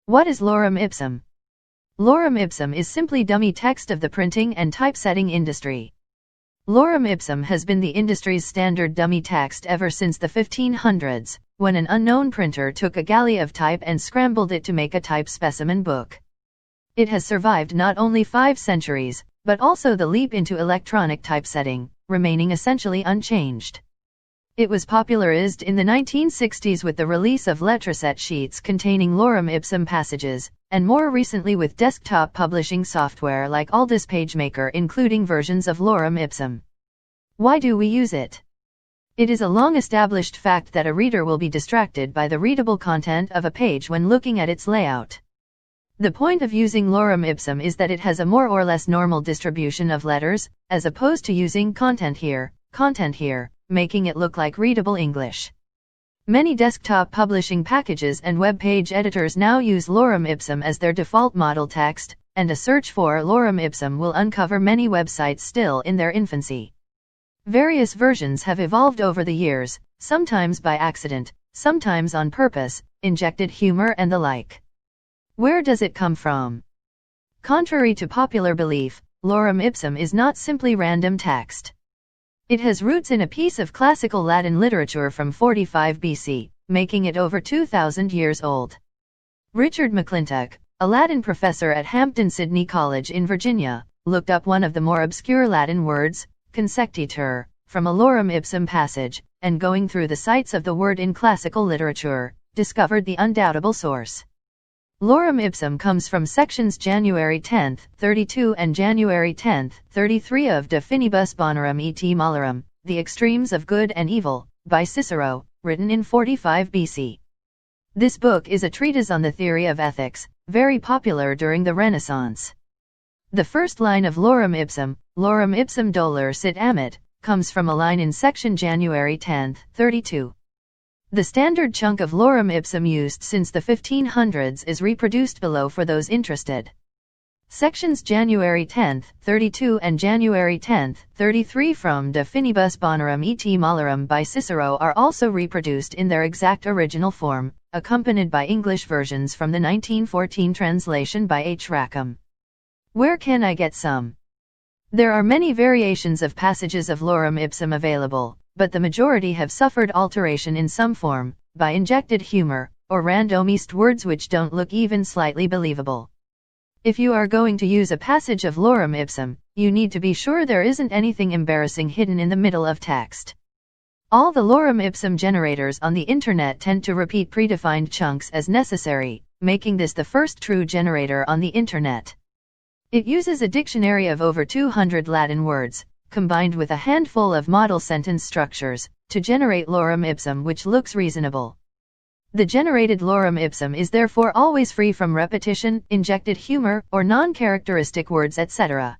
What is Lorem Ipsum? Lorem Ipsum is simply dummy text of the printing and typesetting industry. Lorem Ipsum has been the industry's standard dummy text ever since the 1500s, when an unknown printer took a galley of type and scrambled it to make a type specimen book. It has survived not only 5 centuries, but also the leap into electronic typesetting, remaining essentially unchanged. It was popularized in the 1960s with the release of Letraset sheets containing Lorem Ipsum passages, and more recently with desktop publishing software like Aldus PageMaker including versions of Lorem Ipsum. Why do we use it? It is a long-established fact that a reader will be distracted by the readable content of a page when looking at its layout. The point of using Lorem Ipsum is that it has a more or less normal distribution of letters, as opposed to using content here, making it look like readable English. Many desktop publishing packages and web page editors now use Lorem Ipsum as their default model text, and a search for Lorem Ipsum will uncover many websites still in their infancy. Various versions have evolved over the years, sometimes by accident, sometimes on purpose, injected humor and the like. Where does it come from? Contrary to popular belief, Lorem Ipsum is not simply random text. It has roots in a piece of classical Latin literature from 45 BC, making it over 2,000 years old. Richard McClintock, a Latin professor at Hampden-Sydney College in Virginia, looked up one of the more obscure Latin words, consectetur, from a Lorem Ipsum passage, and going through the sites of the word in classical literature, discovered the undoubtable source. Lorem Ipsum comes from sections January 10, 32 and January 10, 33 of De Finibus Bonorum et Malorum, The Extremes of Good and Evil, by Cicero, written in 45 BC. This book is a treatise on the theory of ethics, very popular during the Renaissance. The first line of Lorem Ipsum dolor sit amit, comes from a line in section January 10, 32. The standard chunk of Lorem Ipsum used since the 1500s is reproduced below for those interested. Sections January 10, 32 and January 10, 33 from De Finibus Bonorum et Malorum by Cicero are also reproduced in their exact original form, accompanied by English versions from the 1914 translation by H. Rackham. Where can I get some? There are many variations of passages of Lorem Ipsum available, but the majority have suffered alteration in some form, by injected humor, or randomized words which don't look even slightly believable. If you are going to use a passage of Lorem Ipsum, you need to be sure there isn't anything embarrassing hidden in the middle of text. All the Lorem Ipsum generators on the internet tend to repeat predefined chunks as necessary, making this the first true generator on the internet. It uses a dictionary of over 200 Latin words, combined with a handful of model sentence structures, to generate Lorem Ipsum which looks reasonable. The generated Lorem Ipsum is therefore always free from repetition, injected humor, or non-characteristic words etc.